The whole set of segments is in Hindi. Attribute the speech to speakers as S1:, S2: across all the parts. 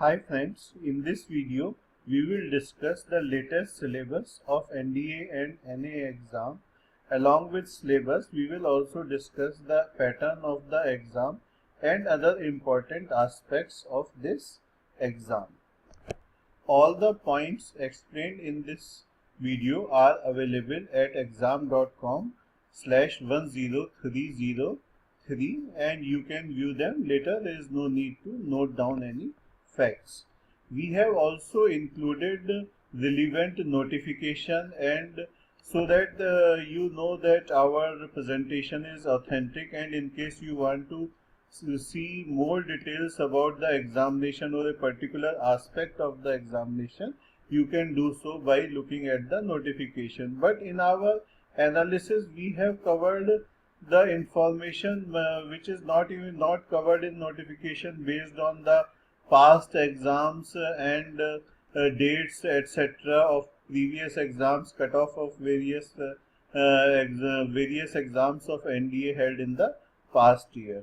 S1: Hi friends, in this video we will discuss the latest syllabus of NDA and NA exam. Along with syllabus, we will also discuss the pattern of the exam and other important aspects of this exam. All the points explained in this video are available at exam.com/10303 and you can view them later. There is no need to note down any facts. We have also included relevant notification and so that you know that our presentation is authentic, and in case you want to see more details about the examination or a particular aspect of the examination, you can do so by looking at the notification. But in our analysis we have covered the information which is not covered in notification based on the past exams and dates etc. of previous exams, cutoff of various exams of NDA held in the past year.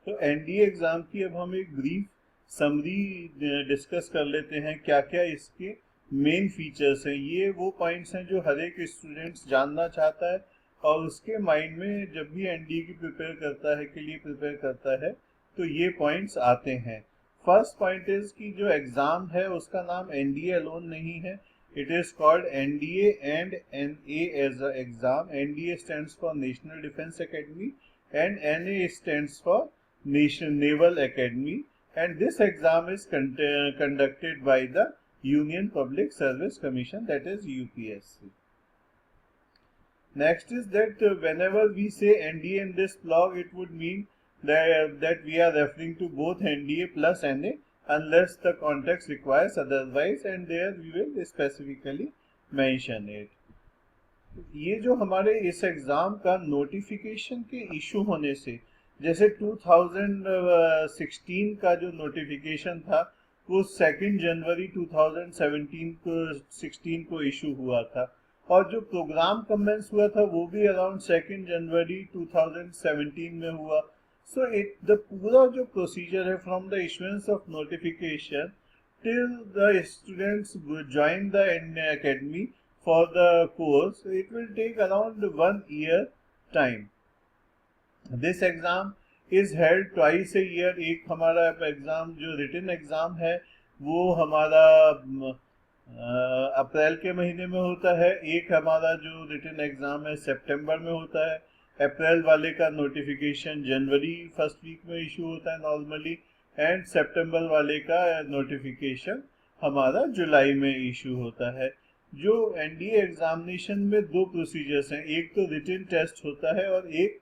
S1: तो एनडीए एग्जाम की अब हम एक ब्रीफ समरी डिस्कस कर लेते हैं। क्या क्या इसके मेन फीचर्स हैं, ये वो पॉइंट्स हैं जो हर एक स्टूडेंट्स जानना चाहता है और उसके माइंड में जब भी एनडीए की प्रिपेयर करता है के लिए प्रिपेयर करता है तो ये पॉइंट्स आते हैं। फर्स्ट पॉइंट इज कि जो एग्जाम है उसका नाम एनडीए अलोन नहीं है, it is called NDA and NA as a exam. NDA stands for national defence academy and NA stands for Naval Academy, and this exam is conducted by the Union Public Service Commission, that is UPSC. Next is that whenever we say NDA in this blog, it would mean that we are referring to both NDA plus NA unless the context requires otherwise, and there we will specifically mention it. ये जो हमारे इस एग्ज़ाम का नोटिफिकेशन के इशू होने से, जैसे 2016 का जो नोटिफिकेशन था वो 2 जनवरी 2016 को इशू हुआ था और जो प्रोग्राम कमेंस हुआ था वो भी अराउंड 2 जनवरी 2017 में हुआ। सो द पूरा जो प्रोसीजर है from the issuance of notification till the students join the academy for the course, it will take around 1 year time. This exam is held twice a year. एक हमारा एग्जाम जो रिटन एग्जाम है वो हमारा अप्रैल के महीने में होता है, एक हमारा जो रिटन एग्जाम है सितंबर में होता है। अप्रैल वाले का नोटिफिकेशन जनवरी फर्स्ट वीक में इशू होता है नॉर्मली, एंड सितंबर वाले का नोटिफिकेशन हमारा जुलाई में इशू होता है। जो एनडीए एग्जामिनेशन में दो प्रोसीजर्स हैं, एक तो रिटन टेस्ट होता है और एक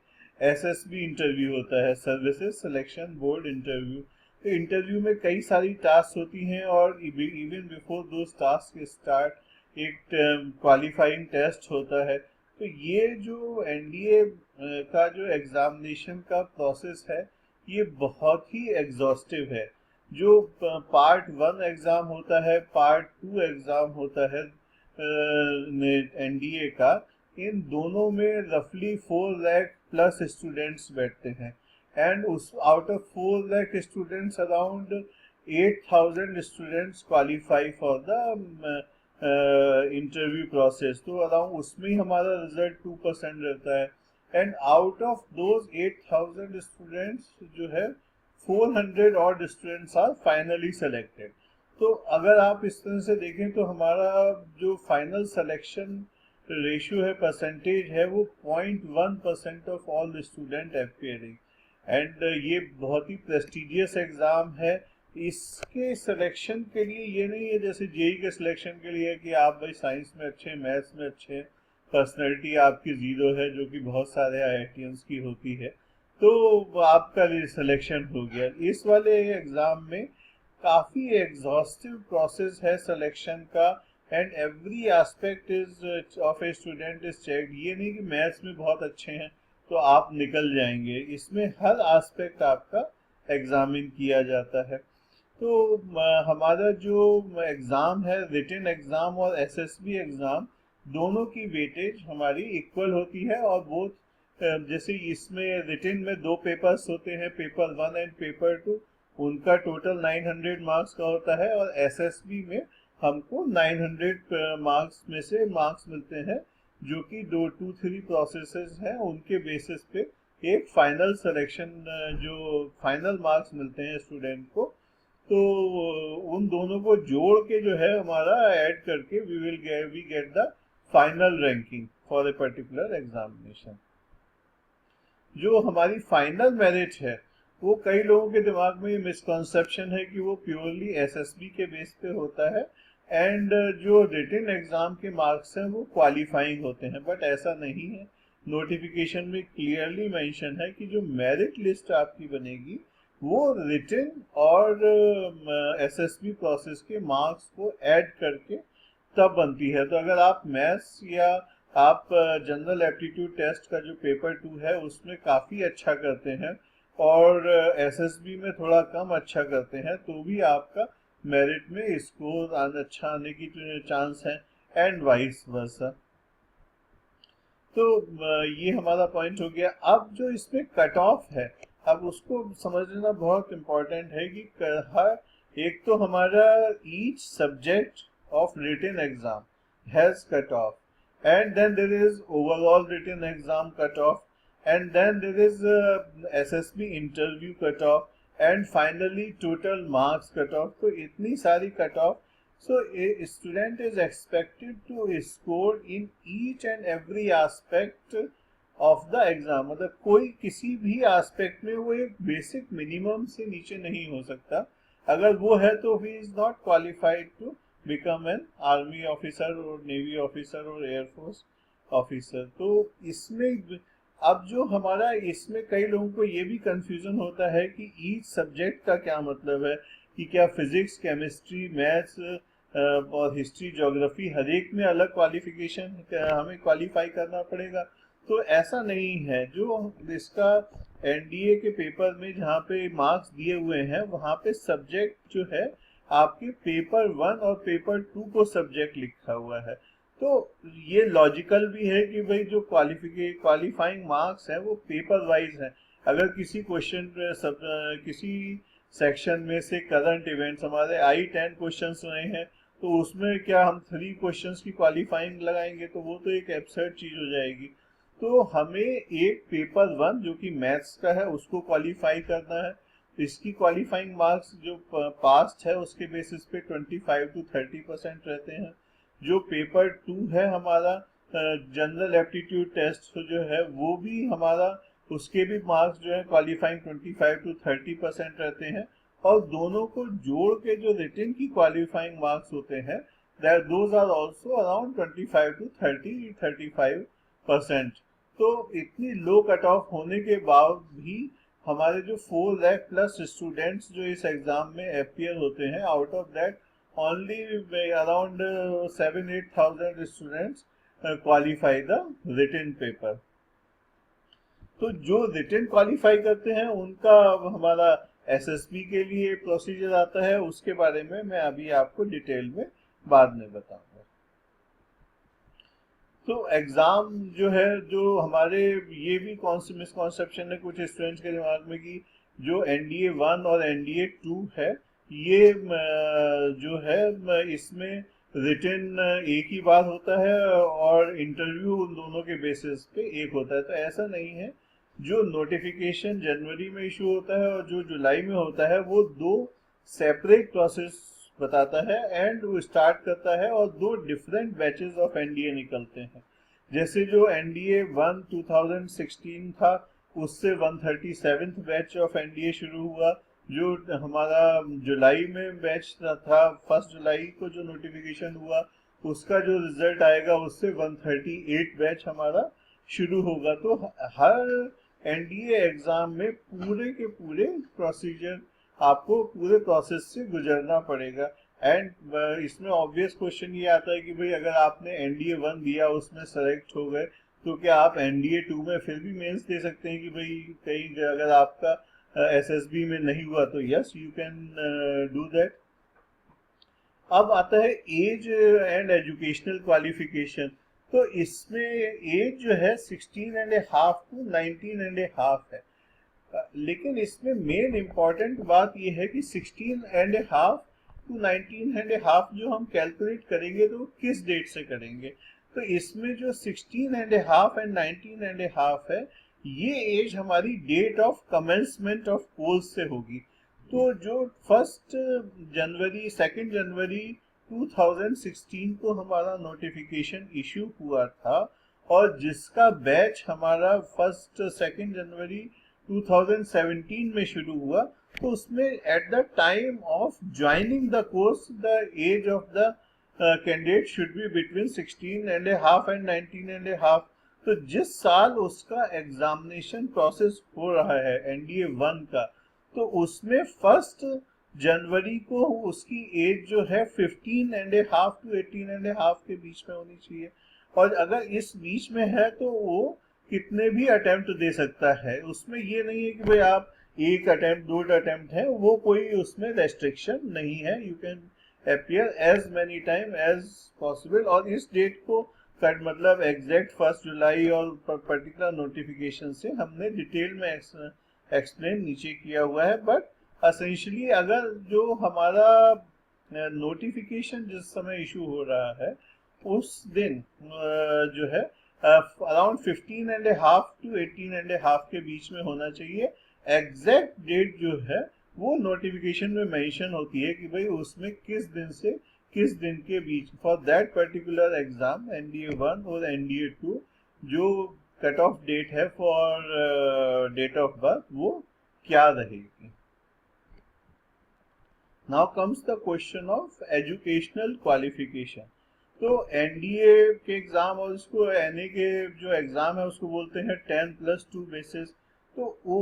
S1: एसएसबी इंटरव्यू होता है, सर्विसेज सिलेक्शन बोर्ड इंटरव्यू। तो इंटरव्यू में कई सारी टास्क होती हैं और इवन बिफोर दो टास्क स्टार्ट एक क्वालिफाइंग टेस्ट होता है। तो ये जो एनडीए का जो एग्जामिनेशन का प्रोसेस है ये बहुत ही एग्जॉस्टिव है। जो पार्ट 1 एग्जाम होता है, पार्ट 2 एग्जाम होता है एनडीए का, इन दोनों में रफली 4 लाख प्लस स्टूडेंट्स बैठते हैं एंड उस out of 4 lakh students around 8000 students qualify for the interview process. तो अराउंड उसमें ही हमारा रिजल्ट 2% रहता है and out of those 8000 students जो है 400 और स्टूडेंट्स आर फाइनली सेलेक्टेड। तो अगर आप इस तरह से देखें तो हमारा जो फाइनल सिलेक्शन रेशियो है, परसेंटेज है, वो 0.1% of all student appearing, and ये बहुत ही प्रेस्टिजियस एग्जाम है। इसके सिलेक्शन के लिए ये नहीं है जैसे जेई के सिलेक्शन के लिए कि आप भाई साइंस में अच्छे, मैथ्स में अच्छे, पर्सनैलिटी आपकी 0 है जो कि बहुत सारे IITians की होती है तो आपका सिलेक्शन हो गया। इस वाले एग्जाम में काफ़ी एग्जॉस्टिव प्रोसेस है सिलेक्शन का and every aspect is of a student is checked. ये नहीं कि मैथ्स में बहुत अच्छे हैं तो आप निकल जाएंगे, इसमें हर एस्पेक्ट आपका एग्जामिन किया जाता है। तो हमारा जो एग्ज़ाम है, रिटन एग्ज़ाम और एसएसबी एग्ज़ाम, दोनों की वेटेज हमारी इक्वल होती है और बोथ जैसे इसमें रिटन में 2 पेपर्स होते हैं, पेपर 1 एंड पेपर 2, उनका टोटल 900 मार्क्स का होता है, और एसएसबी में हमको 900 मार्क्स में से मार्क्स मिलते हैं, जो कि 2-3 प्रोसेसेस हैं, उनके बेसिस पे एक फाइनल सिलेक्शन, जो फाइनल मार्क्स मिलते हैं स्टूडेंट को। तो उन दोनों को जोड़ के जो है हमारा ऐड करके we get the final ranking for a particular examination. जो हमारी फाइनल मेरिट है, वो कई लोगों के दिमाग में ये मिसकॉन्सेप्शन है कि वो प्योरली एसएसबी के बेस पे होता है, एंड जो रिटन एग्जाम के मार्क्स हैं वो क्वालिफाइंग होते हैं, बट ऐसा नहीं है। नोटिफिकेशन में क्लियरली मेंशन है कि जो मेरिट लिस्ट आपकी बनेगी वो रिटन और एसएसबी प्रोसेस के मार्क्स को ऐड करके तब बनती है। तो अगर आप मैथ्स या आप जनरल एप्टीट्यूड टेस्ट का जो पेपर 2 है उसमें काफ़ी अच्छा करते हैं और एसएसबी में थोड़ा कम अच्छा करते हैं, तो भी आपका मेरिट में स्कोर अच्छा आने की चांस है, एंड वाइस वर्सा। तो ये हमारा पॉइंट हो गया। अब जो इसमें कट ऑफ है, अब उसको समझना बहुत इम्पोर्टेंट है कि हर एक तो हमारा each subject of written exam has cutoff, and then there is overall written exam cutoff, and then there is SSB interview cutoff, and finally total marks cutoff। तो इतनी सारी cutoff, so a student is expected to score in each and every aspect of the exam। मतलब कोई किसी भी aspect में वो एक basic minimum से नीचे नहीं हो सकता। अगर वो है तो he is not qualified to become an army officer और नेवी ऑफिसर और एयरफोर्स ऑफिसर। तो इसमें अब जो हमारा इसमें कई लोगों को ये भी कंफ्यूजन होता है कि ईच सब्जेक्ट का क्या मतलब है, कि क्या फिजिक्स, केमिस्ट्री, मैथ्स और हिस्ट्री, ज्योग्राफी हर एक में अलग क्वालिफिकेशन हमें क्वालिफाई करना पड़ेगा। तो ऐसा नहीं है। जो इसका एनडीए के पेपर में जहाँ पे मार्क्स दिए हुए हैं वहाँ पे सब्जेक्ट जो है आपके पेपर 1 और पेपर 2 को सब्जेक्ट लिखा हुआ है। तो ये लॉजिकल भी है कि भाई जो क्वालिफाइंग मार्क्स है वो पेपर वाइज है। अगर किसी क्वेश्चन किसी सेक्शन में से करंट इवेंट्स हमारे I10 क्वेश्चंस रहे हैं, तो उसमें क्या हम 3 क्वेश्चंस की क्वालिफाइंग लगाएंगे, तो वो तो एक एब्सर्ड चीज हो जाएगी। तो हमें एक पेपर 1 जो कि मैथ्स का है उसको क्वालिफाई करना है। इसकी क्वालिफाइंग मार्क्स जो पास्ट है उसके बेसिस पे 25 to 30% रहते हैं। जो पेपर 2 है हमारा जनरल एप्टीट्यूड टेस्ट जो है वो भी हमारा, उसके भी मार्क्स जो है क्वालिफाइंग 25 to 30% रहते हैं, और दोनों को जोड़ के जो रिटन की क्वालिफाइंग मार्क्स होते हैं those are also around 25 to 35%। तो इतनी लो कट ऑफ होने के बाद भी हमारे जो 4 लाख प्लस स्टूडेंट्स जो इस एग्जाम में अपीयर होते हैं, out of that only around 7-8,000 students qualify the written paper. तो जो रिटन क्वालिफाई करते हैं उनका हमारा एसएसबी के लिए प्रोसीजर आता है, उसके बारे में मैं अभी आपको डिटेल में बाद में बताऊंगा। तो एग्जाम जो है, जो हमारे ये भी मिसकॉन्सेप्शन है कुछ स्टूडेंट्स के दिमाग में कि जो एनडीए 1 और एनडीए 2 है ये जो है इसमें रिटन एक ही बार होता है और इंटरव्यू उन दोनों के बेसिस पे एक होता है। तो ऐसा नहीं है। जो नोटिफिकेशन जनवरी में इशू होता है और जो जुलाई में होता है वो 2 सेपरेट प्रोसेस बताता है, एंड वो स्टार्ट करता है और 2 डिफरेंट बैचेस ऑफ एनडीए निकलते हैं। जैसे जो एनडीए 1 2016 था उससे 137th बैच ऑफ एनडीए शुरू हुआ। जो हमारा जुलाई में बैच था 1 जुलाई को जो नोटिफिकेशन हुआ उसका जो रिजल्ट आएगा उससे 138 बैच हमारा शुरू होगा। तो हर एनडीए एग्जाम में पूरे के पूरे प्रोसीजर आपको पूरे प्रोसेस से गुजरना पड़ेगा। एंड इसमें ऑब्वियस क्वेश्चन ये आता है कि भाई अगर आपने एनडीए 1 दिया उसमें सेलेक्ट हो गए तो क्या आप एनडीए 2 में फिर भी मेंस दे सकते हैं कि भाई कहीं अगर आपका एसएसबी में नहीं हुआ तो yes you can do that. अब आता है एज एंड एजुकेशनल क्वालिफिकेशन। तो इसमें एज जो है 16.5 to 19.5 है। लेकिन इसमें मेन इम्पॉर्टेंट बात यह है कि 16.5 टू 19.5 जो हम कैलकुलेट करेंगे तो किस डेट से करेंगे। तो इसमें जो 16.5 एंड 19.5 है, ये एज हमारी date of commencement of course से होगी। तो जो 2 जनवरी 2016 को हमारा नोटिफिकेशन इशू हुआ था और जिसका बैच हमारा 2 जनवरी 2017 में शुरू हुआ, तो उसमें at the time of joining the course the age of the candidate should be between 16.5 and 19.5। तो जिस साल उसका एग्जामिनेशन प्रोसेस हो रहा है एनडीए 1 का, तो उसमें 1 जनवरी को उसकी एज जो है 15.5 टू 18.5 के बीच में होनी चाहिए। और अगर इस बीच में है तो वो कितने भी अटेम्प्ट दे सकता है, उसमें ये नहीं है कि भाई आप एक अटेम्प्ट 2 अटेम्प्ट है, वो कोई उसमें रेस्ट्रिक्शन नहीं है। You can appear as many time as possible. और इस डेट को मतलब एग्जैक्ट 1 जुलाई और पर्टिकुलर नोटिफिकेशन से हमने डिटेल में एक्सप्लेन नीचे किया हुआ है। बट असेंशली अगर जो हमारा नोटिफिकेशन जिस समय इशू हो रहा है उस दिन जो है अराउंड 15.5 टू 18.5 के बीच में होना चाहिए। एग्जैक्ट डेट जो है वो नोटिफिकेशन में मेंशन होती है कि भाई उसमें किस दिन से किस दिन के बीच for that particular exam NDA 1 और एनडीए 2 जो कट ऑफ डेट है फॉर डेट ऑफ बर्थ वो क्या रहेगी। Now comes the question of educational qualification. तो एनडीए के एग्जाम और उसको एनए के जो एग्जाम है उसको बोलते हैं 10+2 बेसिस। तो वो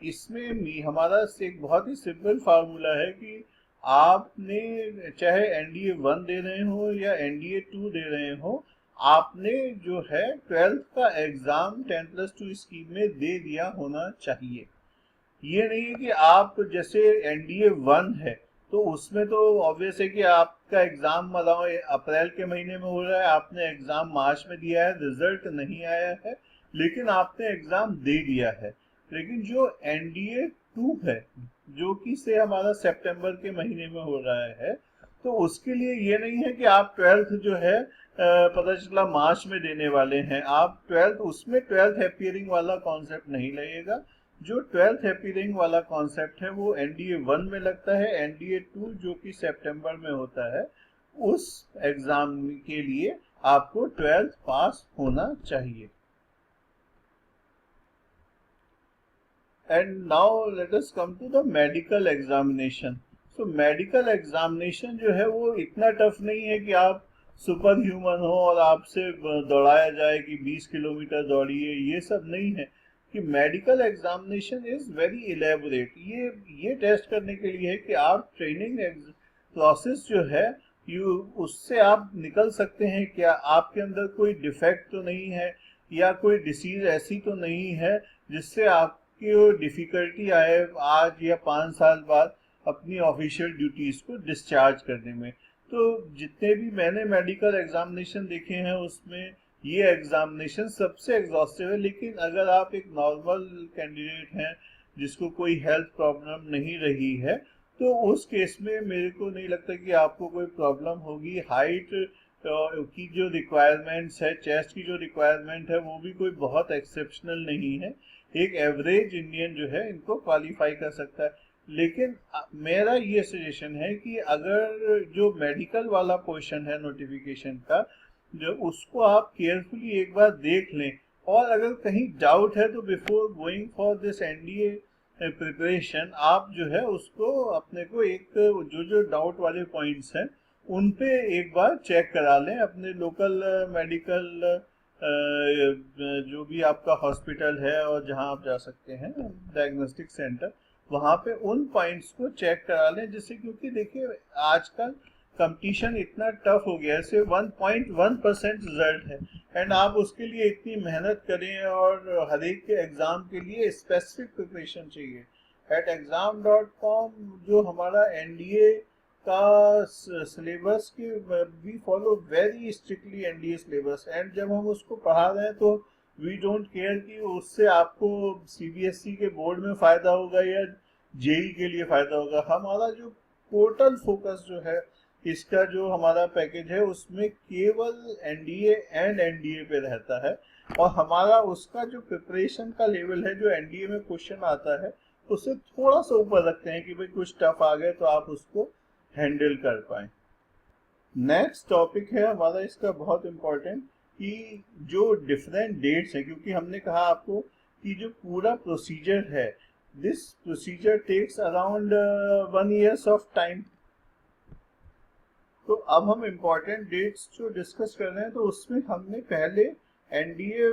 S1: इसमें हमारा एक बहुत ही सिंपल फार्मूला है कि आपने चाहे एनडीए 1 दे रहे हो या एनडीए 2 दे रहे हो, आपने जो है 12th का एग्जाम 10+2 स्कीम में दे दिया होना चाहिए। ये नहीं है कि आप जैसे एनडीए 1 है तो उसमें तो ऑब्वियस है कि आपका एग्जाम मतलब अप्रैल के महीने में हो रहा है, आपने एग्जाम मार्च में दिया है, रिजल्ट नहीं आया है लेकिन आपने एग्जाम दे दिया है। लेकिन जो एनडीए 2 है जो कि से हमारा सितंबर के महीने में हो रहा है, तो उसके लिए ये नहीं है कि आप 12th जो है पता चला मार्च में देने वाले हैं, आप 12th उसमें 12th अपीयरिंग वाला कॉन्सेप्ट नहीं लगेगा। जो 12th अपीयरिंग वाला कॉन्सेप्ट है वो एनडीए 1 में लगता है। एनडीए 2 जो कि सितंबर में होता है, उस एग्जाम के लिए आपको 12th पास होना चाहिए। And now let us come to the medical examination. So medical examination जो है वो इतना टफ नहीं है कि आप सुपर ह्यूमन हो और आपसे दौड़ाया जाए कि 20 किलोमीटर दौड़िए, ये सब नहीं है। कि medical examination is very elaborate. ये टेस्ट करने के लिए है कि आप ट्रेनिंग प्रोसेस जो है उससे आप निकल सकते हैं, क्या आपके अंदर कोई डिफेक्ट तो नहीं है या कोई डिसीज ऐसी तो नहीं है जिससे आपकी डिफिकल्टी आए आज या 5 साल बाद अपनी ऑफिशियल ड्यूटीज को डिस्चार्ज करने में। तो जितने भी मैंने मेडिकल एग्जामिनेशन देखे हैं उसमें ये एग्जामिनेशन सबसे एग्जॉस्टिव है। लेकिन अगर आप एक नॉर्मल कैंडिडेट हैं जिसको कोई हेल्थ प्रॉब्लम नहीं रही है, तो उस केस में मेरे को नहीं लगता कि आपको कोई प्रॉब्लम होगी। हाइट की जो रिक्वायरमेंट्स है, चेस्ट की जो रिक्वायरमेंट है वो भी कोई बहुत एक्सेप्शनल नहीं है। एक एवरेज इंडियन जो है इनको क्वालिफाई कर सकता है। लेकिन मेरा ये सजेशन है कि अगर जो मेडिकल वाला पोर्शन है नोटिफिकेशन का, जो उसको आप केयरफुली एक बार देख लें और अगर कहीं डाउट है तो before going for this NDA preparation आप जो है उसको अपने को एक जो जो डाउट वाले पॉइंट्स हैं उन पे एक बार चेक करा लें अपने लोकल मेडिकल जो भी आपका हॉस्पिटल है और जहां आप जा सकते हैं डायग्नोस्टिक सेंटर, वहां पे उन पॉइंट्स को चेक करा लें। जिससे क्योंकि देखिए आजकल कंपटीशन इतना टफ हो गया है, सिर्फ 1.1% रिजल्ट है एंड आप उसके लिए इतनी मेहनत करें और हर एक के एग्जाम के लिए स्पेसिफिक प्रिपरेशन चाहिए। एट exam.com जो हमारा एनडीए का सिलेबस के we follow very strictly NDA syllabus, and जब हम उसको पढ़ा रहे हैं तो वी डोंट केयर कि उससे आपको सीबीएसई के बोर्ड में फायदा होगा या जेई के लिए फायदा होगा। हमारा जो टोटल फोकस जो है इसका, जो हमारा पैकेज है उसमें केवल एनडीए एंड एनडीए पे रहता है, और हमारा उसका जो प्रिपरेशन का लेवल है, जो एनडीए में क्वेश्चन आता है उससे थोड़ा सा ऊपर रखते हैं कि भाई कुछ टफ आ गए तो आप उसको हैंडल कर पाए। नेक्स्ट टॉपिक है हमारा इसका बहुत इम्पोर्टेंट, कि जो डिफरेंट डेट्स है, क्योंकि हमने कहा आपको कि जो पूरा प्रोसीजर है, this procedure takes around 1 years of time. तो अब हम इम्पोर्टेंट डेट्स जो डिस्कस कर रहे हैं, तो उसमें हमने पहले एनडीए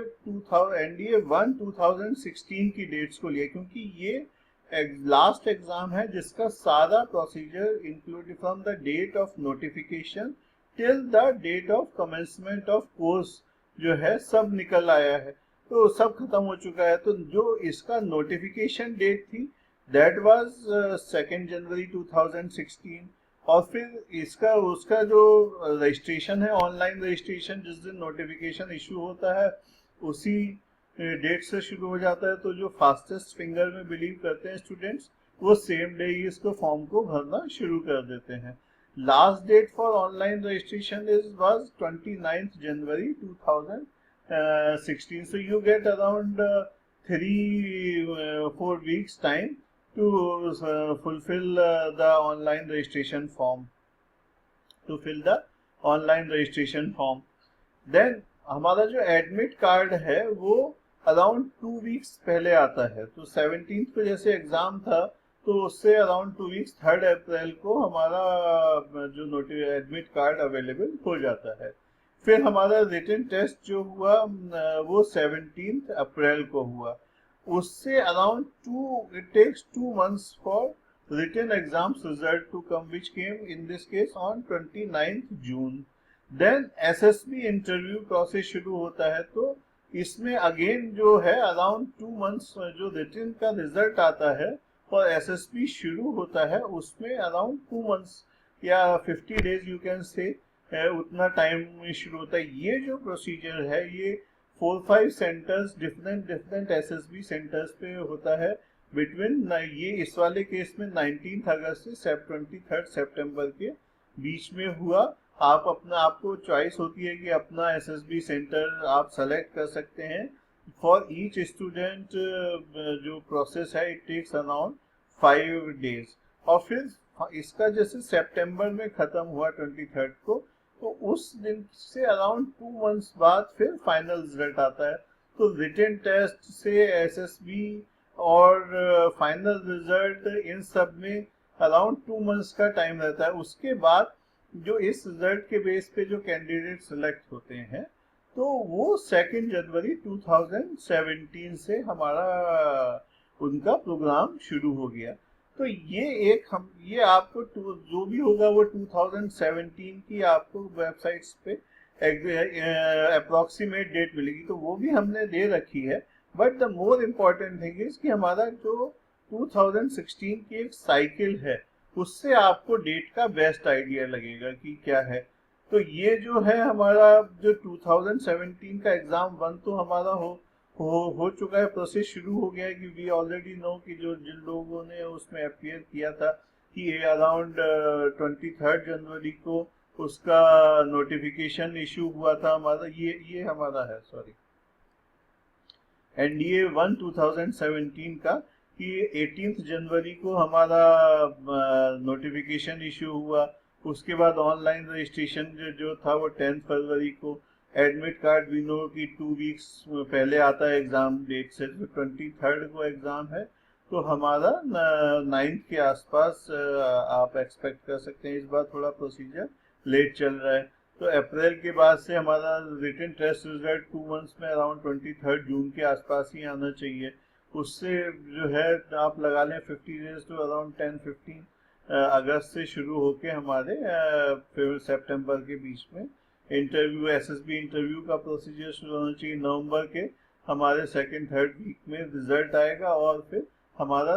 S1: 1 2016 की डेट्स को लिया, क्योंकि ये लास्ट एग्जाम है जिसका सारा procedure include from the date of notification till the date of commencement of course जो है सब निकल आया है, तो सब खत्म हो चुका है। तो जो इसका नोटिफिकेशन डेट थी दैट वाज 2 जनवरी 2016, और फिर इसका उसका जो रजिस्ट्रेशन है, ऑनलाइन रजिस्ट्रेशन जिस दिन नोटिफिकेशन इशू होता है उसी डेट से शुरू हो जाता है। तो जो फास्टेस्ट फिंगर में बिलीव करते हैं स्टूडेंट्स, वो सेम डे ही इसको फॉर्म को भरना शुरू कर देते हैं। Last date for online registration was 29 January 2016, so you get around 3-4 weeks time to fulfill the online registration form, to fill the online registration form. Then हमारा जो एडमिट कार्ड है वो अराउंड 2 वीक्स पहले आता है। तो 17 को जैसे एग्जाम था, तो उससे अराउंड 2 वीक्स 3 अप्रैल को हमारा जो एडमिट कार्ड अवेलेबल हो जाता है। फिर हमारा रिटन टेस्ट जो हुआ वो 17 अप्रैल को हुआ। उससे around it takes 2 months for written exams result to come, which came in this case on 29th June. Then SSB interview process शुरू होता है। तो इसमें अगेन जो है अराउंड 2 months जो रिटन का रिजल्ट आता है और एसएसबी शुरू होता है, उसमें अराउंड 2 months या 50 days यू कैन से उतना टाइम में शुरू होता है। ये जो प्रोसीजर है ये 4-5 सेंटर्स डिफरेंट एसएसबी सेंटर्स पे होता है बिटवीन, ये इस वाले केस में 19 अगस्त से 23 सितंबर के बीच में हुआ। आप अपना, आपको चॉइस होती है कि अपना एसएसबी सेंटर आप सेलेक्ट कर सकते हैं। फॉर ईच स्टूडेंट जो प्रोसेस है इट टेक्स अराउंड 5 days। और फिर इसका जैसे सितंबर में खत्म हुआ 23 को, तो उस दिन से अराउंड 2 months बाद फिर फाइनल रिजल्ट आता है। तो रिटन टेस्ट से एसएसबी और फाइनल रिजल्ट, इन सब में अराउंड 2 months का टाइम रहता है। उसके बाद जो इस रिजल्ट के बेस पे जो कैंडिडेट सिलेक्ट होते हैं, तो वो 2 जनवरी 2017 से हमारा उनका प्रोग्राम शुरू हो गया। तो ये आपको जो भी होगा वो 2017 की आपको वेबसाइट्स पे अप्रोक्सीमेट डेट मिलेगी, तो वो भी हमने दे रखी है। But the more important thing is कि हमारा जो 2016 की एक साइकिल है उससे आपको डेट का बेस्ट आइडिया लगेगा कि क्या है। तो ये जो है हमारा जो 2017 का एग्जाम 1 तो हमारा हो चुका है, प्रोसेस शुरू हो गया है कि वी ऑलरेडी नो कि जो जिन लोगों ने उसमें अपियर किया था कि अराउंड 23 जनवरी को उसका नोटिफिकेशन इशू हुआ था। हमारा ये हमारा है, सॉरी, एनडीए 1 2017 का, कि 18 जनवरी को हमारा नोटिफिकेशन इशू हुआ। उसके बाद ऑनलाइन रजिस्ट्रेशन जो था वो 10 फरवरी को। एडमिट कार्ड वी नो कि 2 वीक्स पहले आता है एग्जाम डेट से, तो 23 को एग्जाम है, तो हमारा 9 के आसपास आप एक्सपेक्ट कर सकते हैं। इस बार थोड़ा प्रोसीजर लेट चल रहा है। तो अप्रैल के बाद से हमारा रिटन टेस्ट रिजल्ट 2 months में अराउंड 23 जून के आसपास ही आना चाहिए। उससे जो है आप लगा लें 50 days तो अराउंड 10-15 अगस्त से शुरू होके हमारे फिर सितंबर के बीच में इंटरव्यू, एसएसबी इंटरव्यू का प्रोसीजर शुरू होना चाहिए। नवंबर के हमारे 2-3 वीक में रिजल्ट आएगा, और फिर हमारा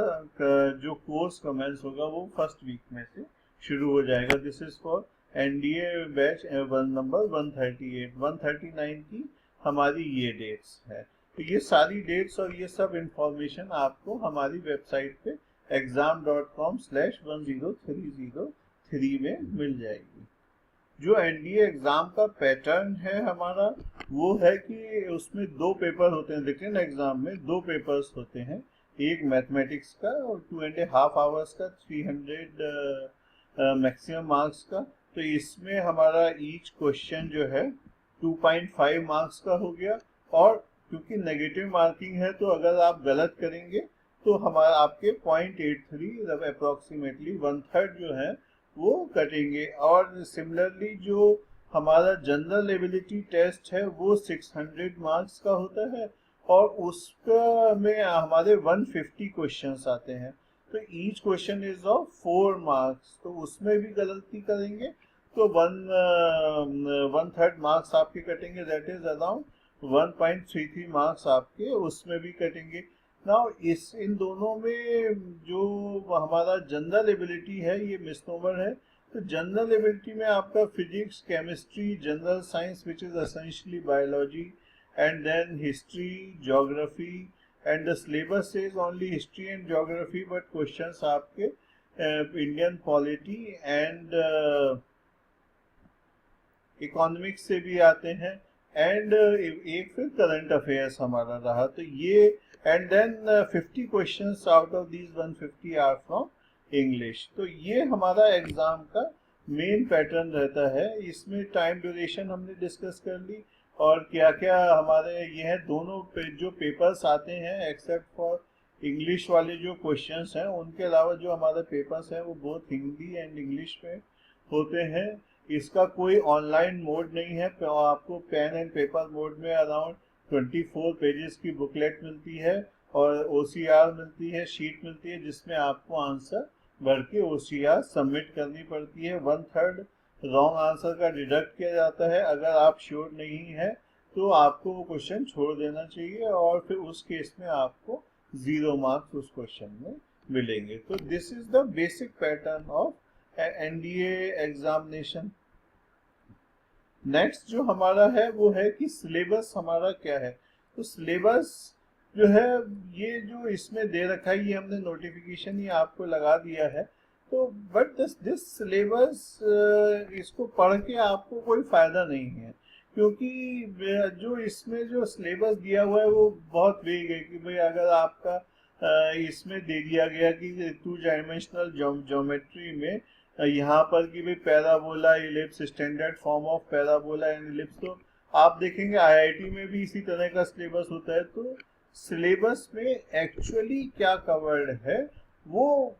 S1: जो कोर्स कमेंस होगा वो 1st वीक में से शुरू हो जाएगा। This is for NDA batch number 138। 139 की हमारी ये डेट्स है। तो ये सारी डेट्स और ये सब इंफॉर्मेशन आपको हमारी वेबसाइट पे exam.com/1030 में मिल जाएगी। जो एनडीए एग्जाम का पैटर्न है हमारा, वो है कि उसमें 2 पेपर होते हैं। रिटन एग्जाम में 2 पेपर्स होते हैं, एक मैथमेटिक्स का और 2.5 आवर्स का, 300 मैक्सिमम मार्क्स का। तो इसमें हमारा ईच क्वेश्चन जो है 2.5 मार्क्स का हो गया, और क्योंकि नेगेटिव मार्किंग है तो अगर आप गलत करेंगे तो हमारा आपके 0.83 अप्रोक्सीमेटली 1/3 जो है वो कटेंगे। और सिमिलरली जो हमारा जनरल एबिलिटी टेस्ट है वो 600 मार्क्स का होता है, और उसका में हमारे 150 क्वेश्चंस आते हैं। तो each question is of 4 marks, तो उसमें भी गलती करेंगे तो 1/3 मार्क्स आपके कटेंगे, दैट इज अराउंड 1.33 मार्क्स आपके उसमें भी कटेंगे। नाउ इन दोनों में जो हमारा जनरल एबिलिटी है ये मिसनोमर है। तो जनरल एबिलिटी में आपका physics, chemistry, general science which is essentially biology, and then history, geography, and the syllabus is only history and geography, but questions आपके इंडियन पॉलिटी एंड इकोनॉमिक्स से भी आते हैं, एंड एक फिर करंट अफेयर्स हमारा रहा। तो ये and then 50 questions out of these 150 are from English. तो ये हमारा एग्जाम का मेन पैटर्न रहता है। इसमें टाइम ड्यूरेशन हमने डिस्कस कर ली, और क्या क्या हमारे ये है दोनों जो पेपर्स आते हैं, एक्सेप्ट फॉर इंग्लिश वाले जो क्वेश्चंस हैं, उनके अलावा जो हमारे पेपर्स हैं वो बहुत हिंदी एंड इंग्लिश में होते हैं। इसका कोई ऑनलाइन मोड नहीं है, आपको पेन एंड पेपर मोड में अराउंड 24 पेजेस की बुकलेट मिलती है, और ओसीआर मिलती है, शीट मिलती है, जिसमें आपको आंसर भर के ओसीआर सबमिट करनी पड़ती है। 1/3 रॉन्ग आंसर का डिडक्ट किया जाता है। अगर आप श्योर नहीं है तो आपको वो क्वेश्चन छोड़ देना चाहिए, और फिर उस केस में आपको 0 मार्क्स उस क्वेश्चन में मिलेंगे। तो this is the basic pattern of NDA examination. Next जो हमारा है वो है कि सिलेबस हमारा क्या है। तो सिलेबस जो है ये जो इसमें दे रखा है, ये हमने नोटिफिकेशन ही आपको लगा दिया है। तो बट दिस सिलेबस इसको पढ़ के आपको कोई फायदा नहीं है, क्योंकि जो इसमें जो सिलेबस दिया हुआ है वो बहुत वेग है। कि भाई अगर आपका इसमें दे दिया गया कि 2 डायमेंशनल ज्योमेट्री में यहाँ पर कि भाई parabola, ellipse, standard form of parabola and ellipse, तो आप देखेंगे आईआईटी में भी इसी तरह का सिलेबस होता है। तो सिलेबस में एक्चुअली क्या कवर्ड है वो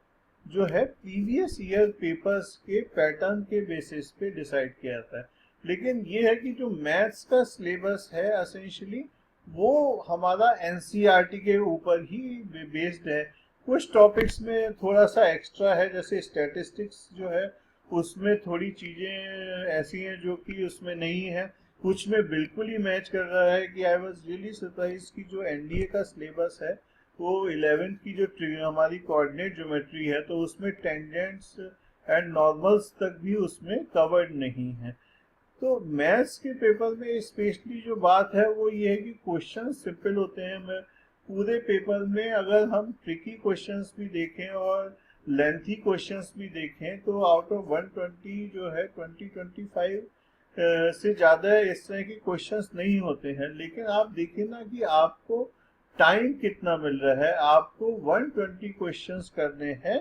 S1: जो है प्रीवियस ईयर पेपर्स के पैटर्न के बेसिस पे डिसाइड किया जाता है। लेकिन ये है कि जो मैथ्स का सिलेबस है एसेंशियली वो हमारा एनसीईआरटी के ऊपर ही बेस्ड है। कुछ टॉपिक्स में थोड़ा सा एक्स्ट्रा है, जैसे स्टैटिस्टिक्स जो है उसमें थोड़ी चीज़ें ऐसी हैं जो कि उसमें नहीं है। कुछ में बिल्कुल ही मैच कर रहा है कि आई वाज रियली सरप्राइज कि जो एनडीए का सिलेबस है वो 11th की जो हमारी कोऑर्डिनेट ज्योमेट्री है तो उसमें टेंजेंट्स एंड नॉर्मल्स तक भी उसमें कवर्ड नहीं है। तो मैथ्स के पेपर में स्पेशली जो बात है वो ये है कि क्वेश्चन सिंपल होते हैं। मैं पूरे पेपर में अगर हम ट्रिकी क्वेश्चंस भी देखें और लेंथी क्वेश्चंस भी देखें तो आउट ऑफ 120 जो है 20-25 से ज़्यादा इस तरह के क्वेश्चंस नहीं होते हैं। लेकिन आप देखिए ना कि आपको टाइम कितना मिल रहा है। आपको 120 क्वेश्चंस करने हैं,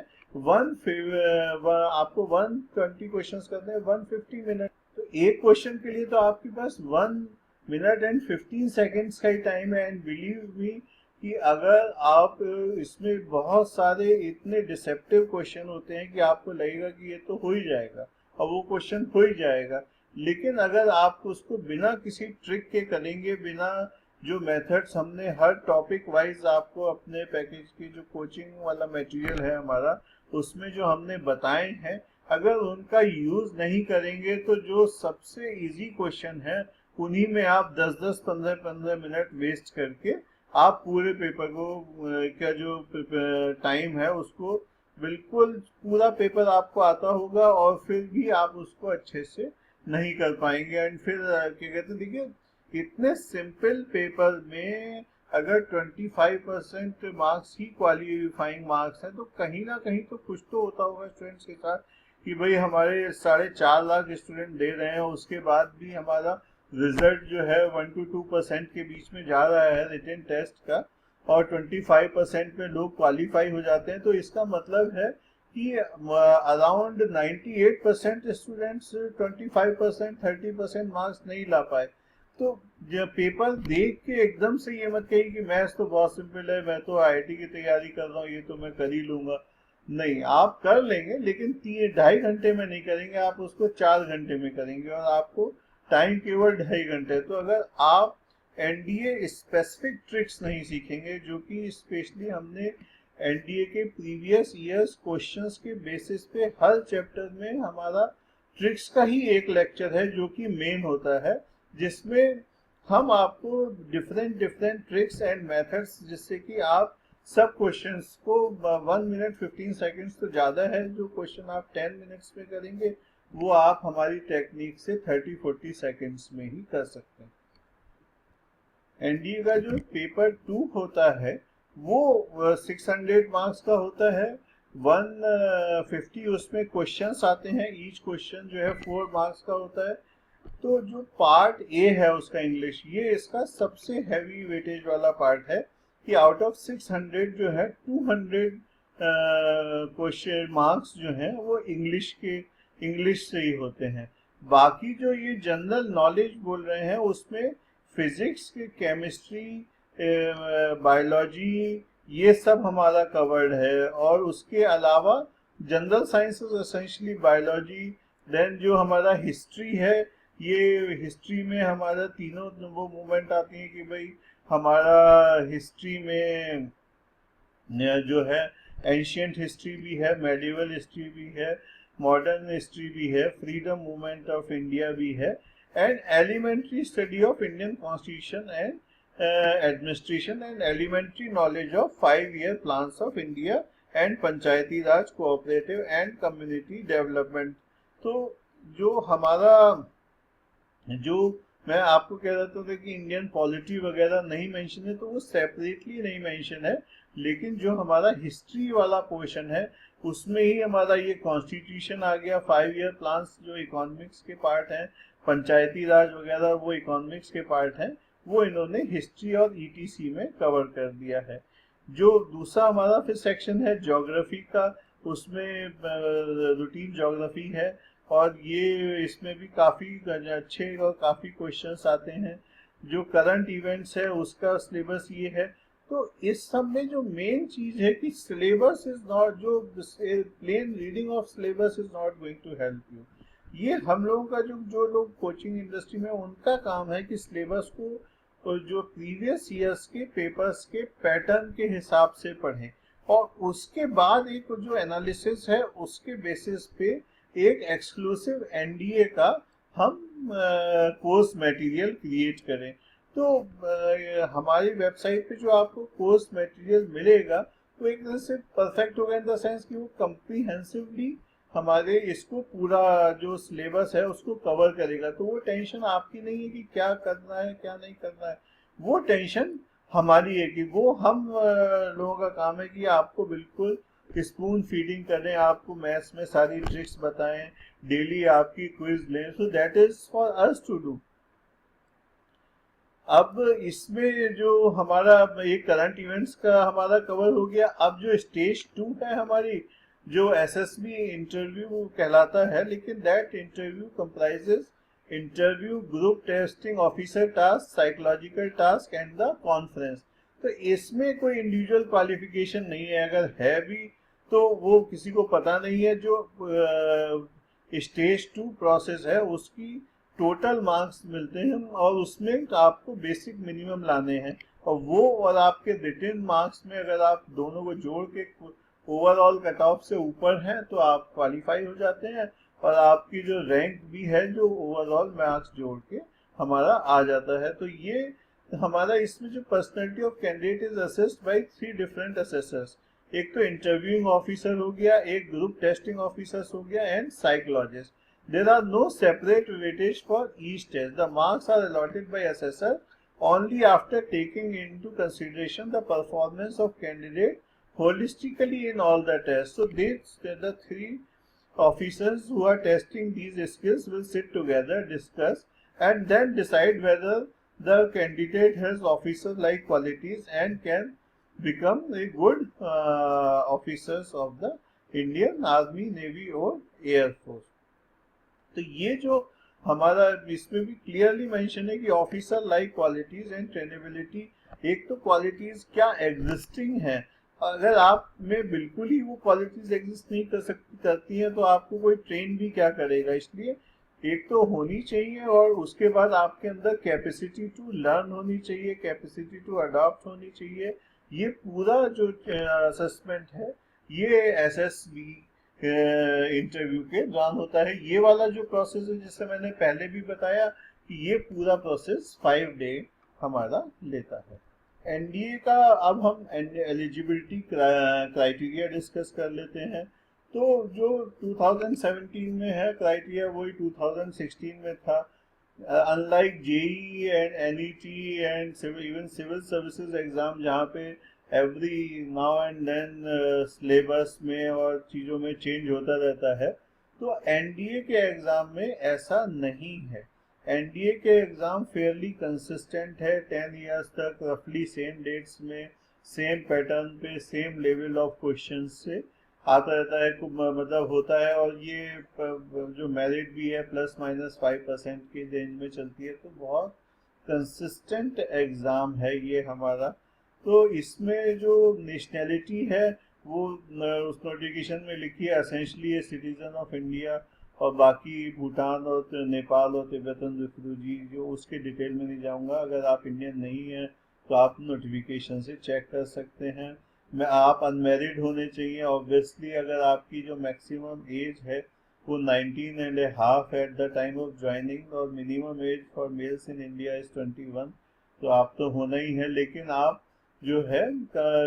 S1: आपको 120 क्वेश्चंस करने हैं 150 मिनट। तो एक क्वेश्चन के लिए तो आपके पास 1 मिनट एंड 15 सेकेंड्स का ही टाइम है। एंड बिलीव मी कि अगर आप इसमें बहुत सारे इतने डिसेप्टिव क्वेश्चन होते हैं कि आपको लगेगा कि ये तो हो ही जाएगा, और वो क्वेश्चन हो ही जाएगा। लेकिन अगर आप उसको बिना किसी ट्रिक के करेंगे, बिना जो मेथड्स हमने हर टॉपिक वाइज आपको अपने पैकेज की जो कोचिंग वाला मटेरियल है हमारा उसमें जो हमने बताए हैं, अगर उनका यूज नहीं करेंगे तो जो सबसे इजी क्वेश्चन है उन्हीं में आप 10-10, 15-15 मिनट वेस्ट करके आप पूरे पेपर को का जो टाइम है उसको बिल्कुल पूरा पेपर आपको आता होगा, और फिर भी आप उसको अच्छे से नहीं कर पाएंगे। एंड फिर क्या कहते हैं, देखिए इतने सिंपल पेपर में अगर 25% मार्क्स ही क्वालिफाइंग मार्क्स हैं, तो कहीं ना कहीं तो कुछ तो होता होगा स्टूडेंट्स के साथ कि भाई हमारे 4.5 लाख स्टूडेंट दे रहे हैं, उसके बाद भी हमारा रिजल्ट जो है 1 to 2% के बीच में जा रहा है रिटन टेस्ट का, और 25% में लोग क्वालिफाई हो जाते हैं। तो इसका मतलब है कि अराउंड 98% स्टूडेंट्स 25% 30% मार्क्स नहीं ला पाए। तो जब पेपर देख के एकदम से ये मत कहिए कि मैथ्स तो बहुत सिंपल है, मैं तो आईआईटी की तैयारी कर रहा हूँ, ये तो मैं कर ही लूंगा। नहीं, आप कर लेंगे, लेकिन 2.5 घंटे में नहीं करेंगे, आप उसको 4 घंटे में करेंगे, और आपको टाइम केवल 2.5 घंटे। तो अगर आप एनडीए स्पेसिफिक ट्रिक्स नहीं सीखेंगे, जो कि स्पेशली हमने एनडीए के प्रीवियस ईयर्स क्वेश्चंस के बेसिस पे हर चैप्टर में हमारा ट्रिक्स का ही एक लेक्चर है जो कि मेन होता है, जिसमें हम आपको different different tricks and methods, जिससे कि आप सब क्वेश्चंस को 1 मिनट 15 सेकेंड्स तो ज़्यादा है, जो क्वेश्चन आप 10 मिनट्स में करेंगे वो आप हमारी टेक्निक से 30-40 सेकेंड्स में ही कर सकते हैं। एनडीए का जो पेपर 2 होता है वो 600 मार्क्स का होता है। 150 उसमें क्वेश्चंस आते हैं, ईच क्वेश्चन जो है 4 मार्क्स का होता है। तो जो पार्ट ए है उसका इंग्लिश, ये इसका सबसे हैवी वेटेज वाला पार्ट है कि आउट ऑफ 600 जो है 200 क्वेश्चन मार्क्स जो हैं वो इंग्लिश से ही होते हैं। बाकी जो ये जनरल नॉलेज बोल रहे हैं उसमें फिजिक्स, केमिस्ट्री, बायोलॉजी, ये सब हमारा कवर्ड है। और उसके अलावा general sciences essentially biology, then जो हमारा हिस्ट्री है, ये हिस्ट्री में हमारा तीनों वो मूवमेंट आती है कि भाई हमारा हिस्ट्री में जो है एंशियंट हिस्ट्री भी है, मेडिवल हिस्ट्री भी है, मॉडर्न हिस्ट्री भी है, फ्रीडम मूवमेंट ऑफ इंडिया भी है, and elementary study of Indian constitution and administration, and elementary knowledge of 5 year plans of India, and Panchayati Raj, cooperative and community development. तो जो हमारा, जो मैं आपको कह रहा था कि इंडियन पॉलिटी वगैरह नहीं मेंशन है, तो वो सेपरेटली नहीं मेंशन है, लेकिन जो हमारा हिस्ट्री वाला पोर्शन है उसमें ही हमारा ये कॉन्स्टिट्यूशन आ गया, 5 ईयर प्लान्स जो इकोनॉमिक्स के पार्ट हैं, पंचायती राज वगैरह वो इकोनॉमिक्स के पार्ट हैं, वो इन्होंने हिस्ट्री और ईटीसी में कवर कर दिया है। जो दूसरा हमारा फिर सेक्शन है ज्योग्राफी का, उसमें रूटीन ज्योग्राफी है, और ये इसमें भी काफ़ी अच्छे और काफ़ी क्वेश्चंस आते हैं। जो करंट इवेंट्स है उसका सिलेबस ये है। तो इस सब में जो मेन चीज़ है कि सिलेबस इज नॉट, जो plain reading of syllabus is not going to help you. ये हम लोगों का जो लोग कोचिंग इंडस्ट्री में, उनका काम है कि सिलेबस को जो प्रीवियस ईयर्स के पेपर्स के पैटर्न के हिसाब से पढ़ें, और उसके बाद एक जो एनालिसिस है उसके बेसिस पे एक एक्सक्लूसिव एनडीए का हम कोर्स मटेरियल क्रिएट करें। तो हमारी वेबसाइट पे जो आपको कोर्स मटेरियल मिलेगा वो एक तरह से परफेक्ट होगा, इन द सेंस कि वो कम्प्रीहेंसिवली हमारे इसको पूरा जो सिलेबस है उसको कवर करेगा। तो वो टेंशन आपकी नहीं है कि क्या करना है क्या नहीं करना है, वो टेंशन हमारी है कि वो हम लोगों का काम है कि आपको बिल्कुल स्पून फीडिंग करें, आपको मैथ्स में सारी ट्रिक्स बताएं, डेली आपकी क्विज लें। So that is for us to do. अब इसमें जो हमारा एक करंट इवेंट्स का हमारा कवर हो गया। अब जो स्टेज 2 है हमारी, जो एसएसबी इंटरव्यू कहलाता है, लेकिन that interview comprises interview, group testing, officer task, psychological task and the conference. तो इसमें कोई इंडिविजुअल क्वालिफिकेशन नहीं है, अगर है भी तो वो किसी को पता नहीं है। जो स्टेज 2 प्रोसेस है उसकी टोटल मार्क्स मिलते हैं, और उसमें आपको बेसिक मिनिमम लाने हैं, और वो और आपके रिटन मार्क्स में अगर आप दोनों को जोड़ के ओवरऑल कट ऑफ से ऊपर हैं तो आप क्वालिफाई हो जाते हैं, और आपकी जो रैंक भी है जो ओवरऑल मार्क्स जोड़ के हमारा आ जाता है। तो ये हमारा इसमें जो personality of candidate is assessed by 3 different assessors. एक तो इंटरव्यूइंग ऑफिसर हो गया, एक ग्रुप टेस्टिंग ऑफिसर्स हो गया, and psychologist. There are no separate weightage for each test. The marks are allotted by assessor only after taking into consideration the performance of candidate holistically in all the tests. So the three officers who are testing these skills will sit together, discuss, and then decide whether the candidate has officer-like qualities and can become a good officers of the Indian Army, Navy और Air Force. तो ये जो हमारा इसमें भी क्लियरली मेंशन है कि officer like qualities and trainability, एक तो क्वालिटीज क्या एग्जिस्टिंग है, अगर आप में बिल्कुल ही वो क्वालिटीज एग्जिस्ट नहीं करती हैं तो आपको कोई ट्रेन भी क्या करेगा, इसलिए एक तो होनी चाहिए और उसके बाद आपके अंदर कैपेसिटी टू लर्न होनी चाहिए, कैपेसिटी टू अडॉप्ट होनी चाहिए. ये पूरा जो असेसमेंट है ये एसएसबी इंटरव्यू के दौरान होता है. ये वाला जो प्रोसेस है जिससे मैंने पहले भी बताया कि ये पूरा प्रोसेस 5 डे हमारा लेता है. एनडीए का अब हम एलिजिबिलिटी क्राइटेरिया डिस्कस कर लेते हैं. तो जो 2017 में है क्राइटेरिया वही 2016 में था. Unlike JEE and NET and even civil services exam जहाँ पे every now and then syllabus में और चीज़ों में चेंज होता रहता है, तो एनडीए के एग्ज़ाम में ऐसा नहीं है. एनडीए के एग्ज़ाम फेयरली कंसिस्टेंट है. 10 इयर्स तक रफली सेम डेट्स में सेम पैटर्न पे सेम लेवल ऑफ क्वेश्चन से आता रहता है, मतलब होता है. और ये जो मेरिट भी है ±5% की रेंज में चलती है, तो बहुत कंसिस्टेंट एग्ज़ाम है ये हमारा. तो इसमें जो नेशनैलिटी है वो उस नोटिफिकेशन में लिखी है essentially a citizen of India, और बाकी भूटान और नेपाल और तिब्बतन रिफ्यूजी, जो उसके डिटेल में नहीं जाऊंगा. अगर आप इंडियन नहीं हैं तो आप नोटिफिकेशन से चेक कर सकते हैं. आप अनमेरिड होने चाहिए ऑब्वियसली. अगर आपकी जो मैक्सिमम एज है वो 19.5 at the time of joining, और minimum age for males in India is 21, तो आप तो होना ही है. लेकिन आप जो है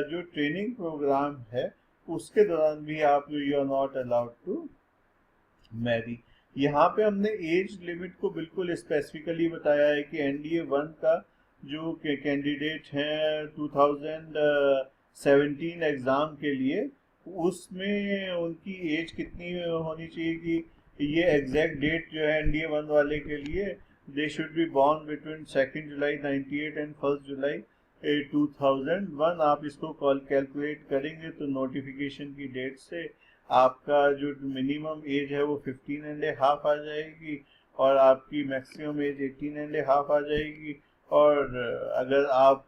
S1: जो ट्रेनिंग प्रोग्राम है उसके दौरान भी आप you are not allowed to marry. यहाँ पे हमने एज लिमिट को बिल्कुल स्पेसिफिकली बताया है कि एनडीए 1 का जो कैंडिडेट हैं 2017 एग्ज़ाम के लिए, उसमें उनकी एज कितनी होनी चाहिए कि ये एग्जैक्ट डेट जो है एनडीए 1 वाले के लिए, they should be born between 2 July 98 and 1 जुलाई 2001. आप इसको कैलकुलेट करेंगे तो नोटिफिकेशन की डेट से आपका जो मिनिमम एज है वो 15.5 आ जाएगी और आपकी मैक्सिमम एज 18.5 आ जाएगी. और अगर आप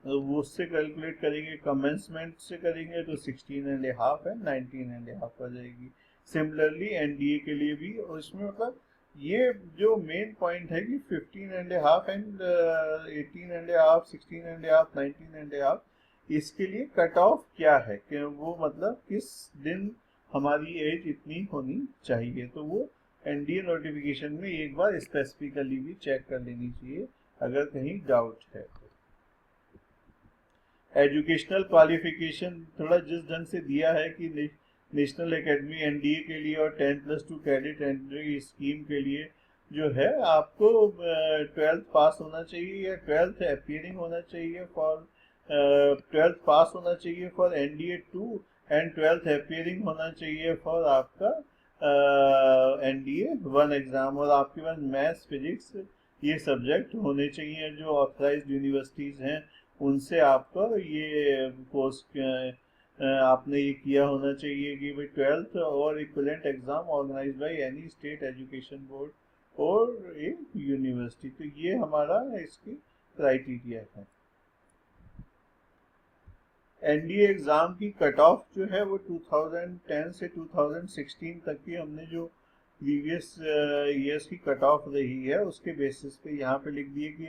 S1: वो उससे कैलकुलेट करेंगे, कमेंसमेंट से करेंगे तो 16.5 है, 19.5 आ जाएगी. सिमिलरली एनडीए के लिए भी. और इसमें मतलब ये जो मेन पॉइंट है कि 15.5 एंड 18.5, 16.5, 19.5, इसके लिए कट ऑफ क्या है कि वो मतलब किस दिन हमारी एज इतनी होनी चाहिए, तो वो एनडीए नोटिफिकेशन में एक बार स्पेसिफिकली भी चेक कर लेनी चाहिए अगर कहीं डाउट है. एजुकेशनल क्वालिफिकेशन थोड़ा जिस ढंग से दिया है कि नेशनल एकेडमी एनडीए के लिए और 10+2 कैडेट एंट्री स्कीम के लिए जो है आपको 12th पास होना चाहिए या 12th अपीयरिंग होना चाहिए फॉर 12th पास होना चाहिए for NDA 2 and 12th appearing होना चाहिए फॉर आपका एनडीए 1 एग्जाम. और आपके पास मैथ्स फिजिक्स ये सब्जेक्ट होने चाहिए. जो ऑथराइज्ड यूनिवर्सिटीज़ हैं उनसे आपका ये कोर्स आपने ये किया होना चाहिए कि भाई 12th और equivalent exam organise by any state education board और ए यूनिवर्सिटी. तो ये हमारा इसकी क्राइटेरिया है. एनडीए एग्जाम की कट ऑफ जो है वो 2010 से 2016 तक की हमने जो प्रीवियस ईयर्स की कट ऑफ रही है उसके बेसिस पे यहाँ पे लिख दिए कि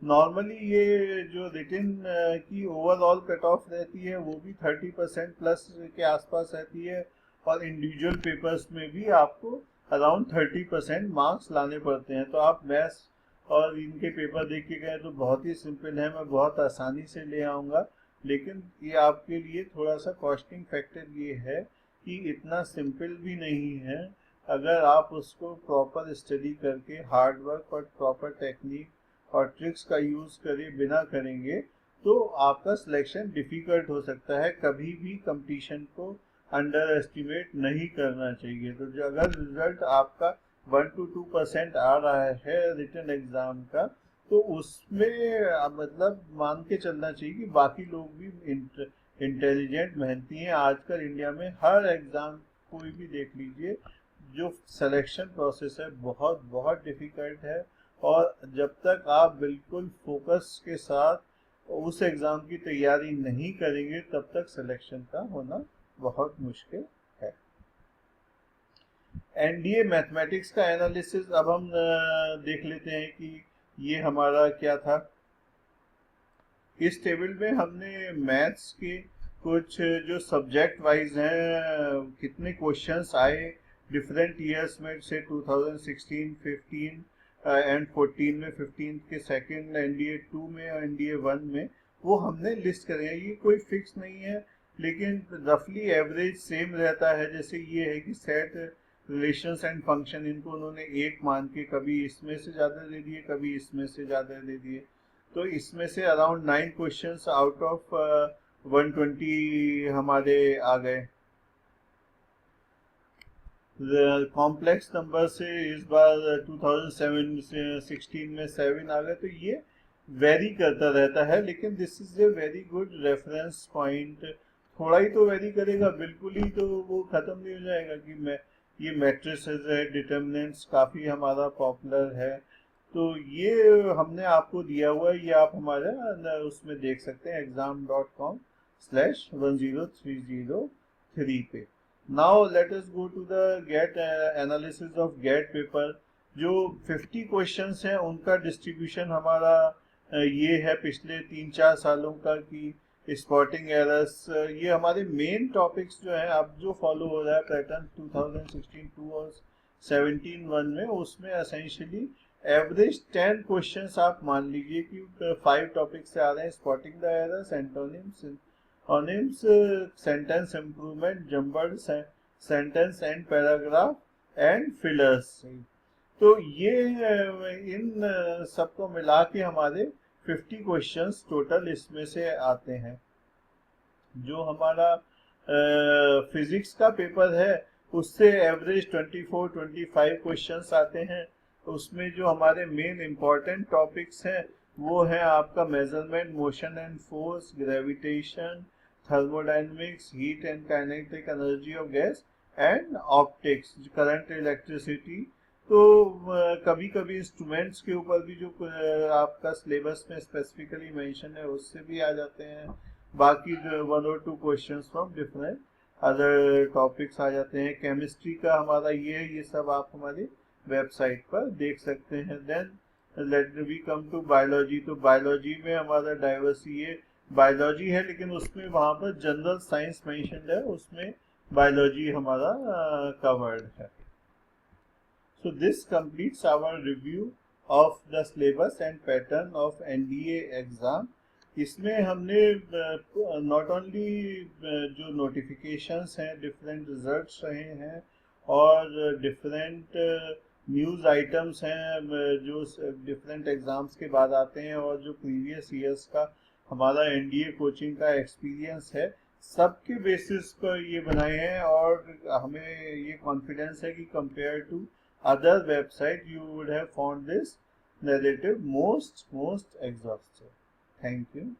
S1: नॉर्मली ये जो रिटन की ओवरऑल कट ऑफ रहती है वो भी 30% प्लस के आसपास रहती है, और इंडिविजुअल पेपर्स में भी आपको अराउंड 30% मार्क्स लाने पड़ते हैं. तो आप मैथ्स और इनके पेपर देख के गए तो बहुत ही सिंपल है, मैं बहुत आसानी से ले आऊँगा. लेकिन ये आपके लिए थोड़ा सा कॉस्टिंग फैक्टर ये है कि इतना सिंपल भी नहीं है. अगर आप उसको प्रॉपर स्टडी करके हार्ड वर्क और प्रॉपर टेक्निक और ट्रिक्स का यूज़ करे बिना करेंगे तो आपका सिलेक्शन डिफ़िकल्ट हो सकता है। कभी भी कंपटीशन को अंडर एस्टिमेट नहीं करना चाहिए। तो जो अगर रिजल्ट आपका 1 to 2% आ रहा है रिटन एग्ज़ाम का, तो उसमें मतलब मान के चलना चाहिए कि बाकी लोग भी इंटेलिजेंट मेहनती हैं। आजकल इंडिया में हर एग्ज़ाम कोई भी देख लीजिए, जो सिलेक्शन प्रोसेस है बहुत बहुत डिफ़िकल्ट है। और जब तक आप बिल्कुल फोकस के साथ उस एग्ज़ाम की तैयारी नहीं करेंगे तब तक सिलेक्शन का होना बहुत मुश्किल है। एनडीए मैथमेटिक्स का एनालिसिस अब हम देख लेते हैं कि ये हमारा क्या था। इस टेबल में हमने मैथ्स के कुछ जो सब्जेक्ट वाइज हैं कितने क्वेश्चंस आए डिफरेंट ईयर्स में से 2016, 15 एंड 14 में, 15 के सेकंड एनडीए 2 में और एनडीए 1 में, वो हमने लिस्ट करे हैं। ये कोई फिक्स नहीं है लेकिन रफली एवरेज सेम रहता है। जैसे ये है कि सेट रिलेशंस एंड फंक्शन, इनको उन्होंने 1 मान के कभी इसमें से ज़्यादा दे दिए कभी इसमें से ज़्यादा दे दिए। तो इसमें से अराउंड 9 क्वेश्चंस आउट ऑफ 120 हमारे आ गए। कॉम्प्लेक्स नंबर से इस बार 2016 में 7 आ गए। तो ये वेरी करता रहता है, लेकिन this is a very good reference point. थोड़ा ही तो वेरी करेगा, बिल्कुल ही तो वो खत्म नहीं हो जाएगा कि मैं ये मैट्रिसेस है, डिटर्मिनेंट्स काफ़ी हमारा पॉपुलर है। तो ये हमने आपको दिया हुआ है, ये आप हमारे उसमें देख सकते हैं exam.com/10303 पे। Now let us go to the GATE analysis of GATE paper. जो 50 क्वेश्चंस हैं उनका डिस्ट्रीब्यूशन हमारा ये है पिछले 3-4 सालों का कि स्पॉटिंग एरर्स। ये हमारे मेन टॉपिक्स जो हैं अब जो फॉलो हो रहा है पैटर्न 2016-2 और 17-1 में, उसमें एसेंशियली एवरेज 10 क्वेश्चंस आप मान लीजिए कि 5 टॉपिक से आ रहे हैं। Spotting the errors, antonyms, synonyms, sentence improvement, jumbled sentence and paragraph and fillers. तो ये इन सबको मिला के हमारे 50 क्वेश्चंस टोटल इसमें से आते हैं। जो हमारा फिजिक्स का पेपर है उससे एवरेज 24-25 क्वेश्चंस आते हैं। उसमें जो हमारे मेन इंपॉर्टेंट टॉपिक्स हैं वो है आपका measurement, motion and force, gravitation, thermodynamics, heat and kinetic energy of gas and optics, current, electricity. तो कभी कभी इंस्ट्रूमेंट्स के ऊपर भी जो आपका सिलेबस में स्पेसिफिकली मेंशन है उससे भी आ जाते हैं। बाकी 1 or 2 questions from different other topics आ जाते हैं। केमिस्ट्री का हमारा ये सब आप हमारी वेबसाइट पर देख सकते हैं। Then let we come to biology. तो बायोलॉजी में हमारा डाइवर्सिटी, ये बायोलॉजी है लेकिन उसमें वहाँ पर जनरल साइंस मेंशन्ड है, उसमें बायोलॉजी हमारा कवर्ड है। So this completes our review of the syllabus and pattern of NDA exam. इसमें हमने नॉट ओनली जो नोटिफिकेशंस हैं, डिफरेंट रिजल्ट्स रहे हैं और डिफरेंट न्यूज़ आइटम्स हैं जो डिफरेंट एग्ज़ाम्स के बाद आते हैं, और जो प्रीवियस ईयर्स का हमारा एनडीए कोचिंग का एक्सपीरियंस है, सबके बेसिस पर ये बनाए हैं। और हमें ये कॉन्फिडेंस है कि compare to other website you would have found this narrative most exhaustive. Thank you.